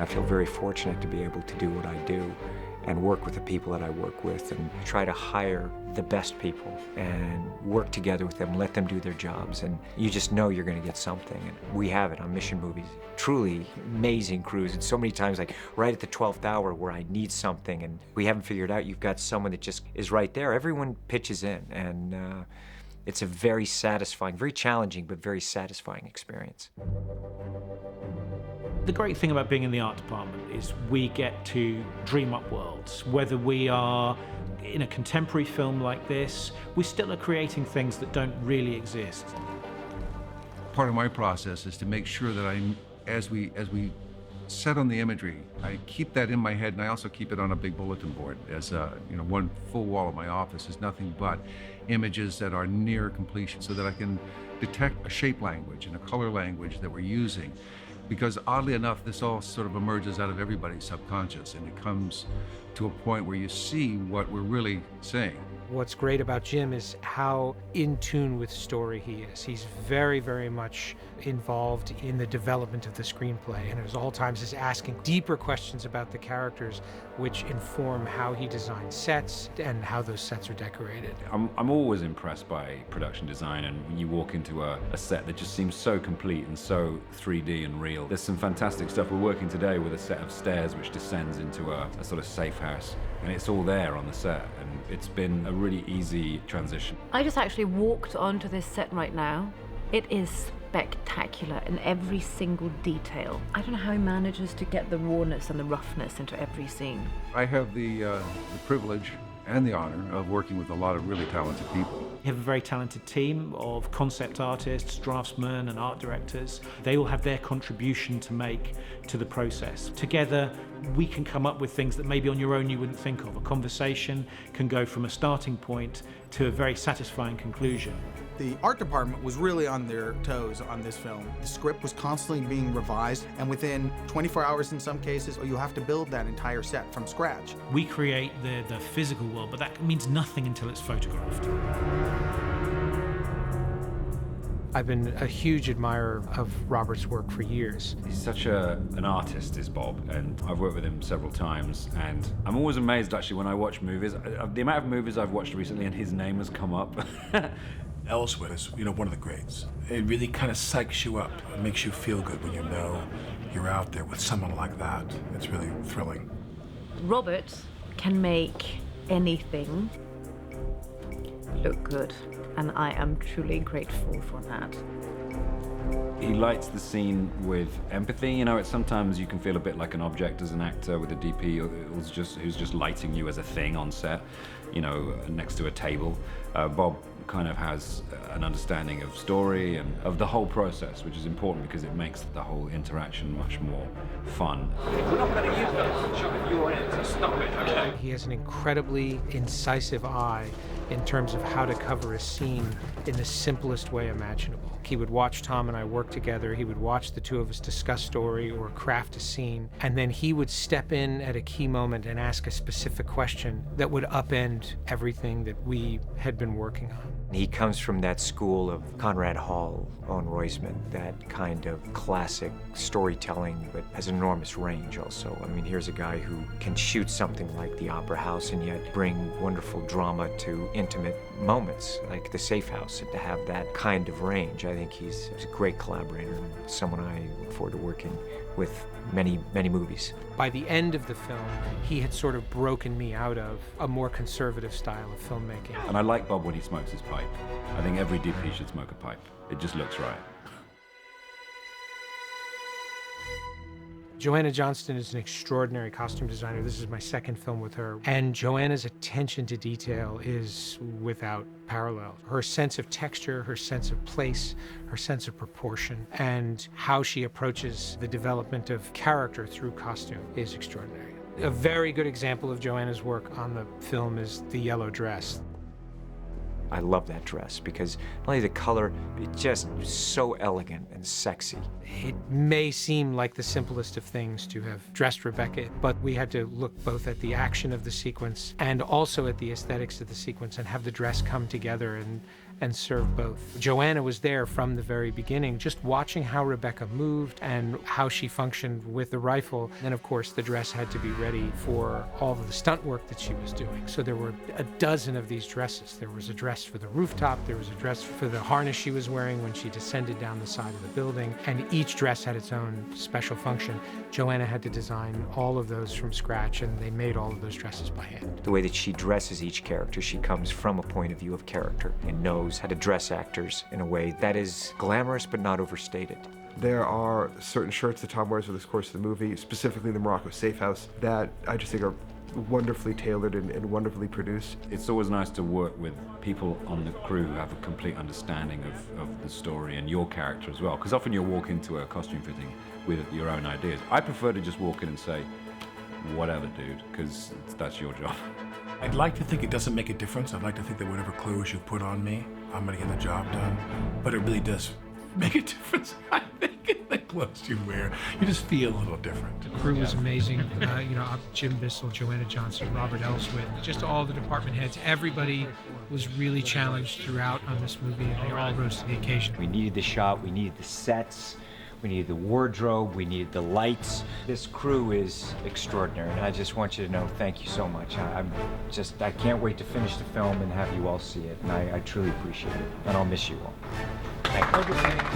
I feel very fortunate to be able to do what I do and work with the people that I work with and try to hire the best people and work together with them, let them do their jobs, and you just know you're gonna get something. And we have it on Mission Movies. Truly amazing crews, and so many times, like right at the 12th hour where I need something and we haven't figured out, you've got someone that just is right there. Everyone pitches in, and it's a very satisfying, very challenging, but very satisfying experience. The great thing about being in the art department is we get to dream up worlds. Whether we are in a contemporary film like this, we still are creating things that don't really exist. Part of my process is to make sure that as we set on the imagery, I keep that in my head, and I also keep it on a big bulletin board. As one full wall of my office is nothing but images that are near completion, so that I can detect a shape language and a color language that we're using. Because oddly enough, this all sort of emerges out of everybody's subconscious, and it comes to a point where you see what we're really saying. What's great about Jim is how in tune with story he is. He's very, very much involved in the development of the screenplay, and at all times is asking deeper questions about the characters, which inform how he designs sets and how those sets are decorated. I'm always impressed by production design, and when you walk into a set that just seems so complete and so 3D and real. There's some fantastic stuff. We're working today with a set of stairs which descends into a sort of safe house, and it's all there on the set, and it's been a really easy transition. I just actually walked onto this set right now. It is spectacular in every single detail. I don't know how he manages to get the rawness and the roughness into every scene. I have the privilege and the honor of working with a lot of really talented people. We have a very talented team of concept artists, draftsmen, and art directors. They all have their contribution to make to the process. Together, we can come up with things that maybe on your own you wouldn't think of. A conversation can go from a starting point to a very satisfying conclusion. The art department was really on their toes on this film. The script was constantly being revised, and within 24 hours in some cases, you have to build that entire set from scratch. We create the physical world, but that means nothing until it's photographed. I've been a huge admirer of Robert's work for years. He's such an artist, is Bob, and I've worked with him several times, and I'm always amazed actually when I watch movies, the amount of movies I've watched recently and his name has come up. Elsewhere is, one of the greats. It really kind of psychs you up. It makes you feel good when you know you're out there with someone like that. It's really thrilling. Robert can make anything look good, and I am truly grateful for that. He lights the scene with empathy. It's sometimes you can feel a bit like an object as an actor with a DP who's just lighting you as a thing on set, next to a table. Bob kind of has an understanding of story and of the whole process, which is important because it makes the whole interaction much more fun. We're not going to use that shot if you're in it, so stop it, okay? He has an incredibly incisive eye in terms of how to cover a scene in the simplest way imaginable. He would watch Tom and I work together, he would watch the two of us discuss story or craft a scene, and then he would step in at a key moment and ask a specific question that would upend everything that we had been working on. He comes from that school of Conrad Hall, Owen Roizman, that kind of classic storytelling, but has enormous range also. Here's a guy who can shoot something like the Opera House and yet bring wonderful drama to intimate moments, like the Safe House, and to have that kind of range. I think he's a great collaborator and someone I look forward to working with many, many movies. By the end of the film, he had sort of broken me out of a more conservative style of filmmaking. And I like Bob when he smokes his pipe. I think every DP should smoke a pipe. It just looks right. Joanna Johnston is an extraordinary costume designer. This is my second film with her. And Joanna's attention to detail is without parallel. Her sense of texture, her sense of place, her sense of proportion, and how she approaches the development of character through costume is extraordinary. A very good example of Joanna's work on the film is the yellow dress. I love that dress because not only the color, it's just so elegant and sexy. It may seem like the simplest of things to have dressed Rebecca, but we had to look both at the action of the sequence and also at the aesthetics of the sequence and have the dress come together and serve both. Joanna was there from the very beginning, just watching how Rebecca moved and how she functioned with the rifle. And of course, the dress had to be ready for all of the stunt work that she was doing. So there were a dozen of these dresses. There was a dress for the rooftop, there was a dress for the harness she was wearing when she descended down the side of the building, and each dress had its own special function. Joanna had to design all of those from scratch, and they made all of those dresses by hand. The way that she dresses each character, she comes from a point of view of character and knows how to dress actors in a way that is glamorous but not overstated. There are certain shirts that Tom wears over the course of the movie, specifically the Morocco Safe House, that I just think are wonderfully tailored and wonderfully produced. It's always nice to work with people on the crew who have a complete understanding of the story and your character as well, because often you'll walk into a costume fitting with your own ideas. I prefer to just walk in and say, whatever, dude, because that's your job. I'd like to think it doesn't make a difference. I'd like to think that whatever clothes you put on me, I'm gonna get the job done. But it really does make a difference, I think, in the clothes you wear. You just feel a little different. The crew was amazing. Jim Bissell, Joanna Johnson, Robert Elswit, just all the department heads. Everybody was really challenged throughout on this movie, and they all rose to the occasion. We needed the shot, we needed the sets, we needed the wardrobe, we needed the lights. This crew is extraordinary, and I just want you to know thank you so much. I can't wait to finish the film and have you all see it, and I truly appreciate it, and I'll miss you all. Thank you.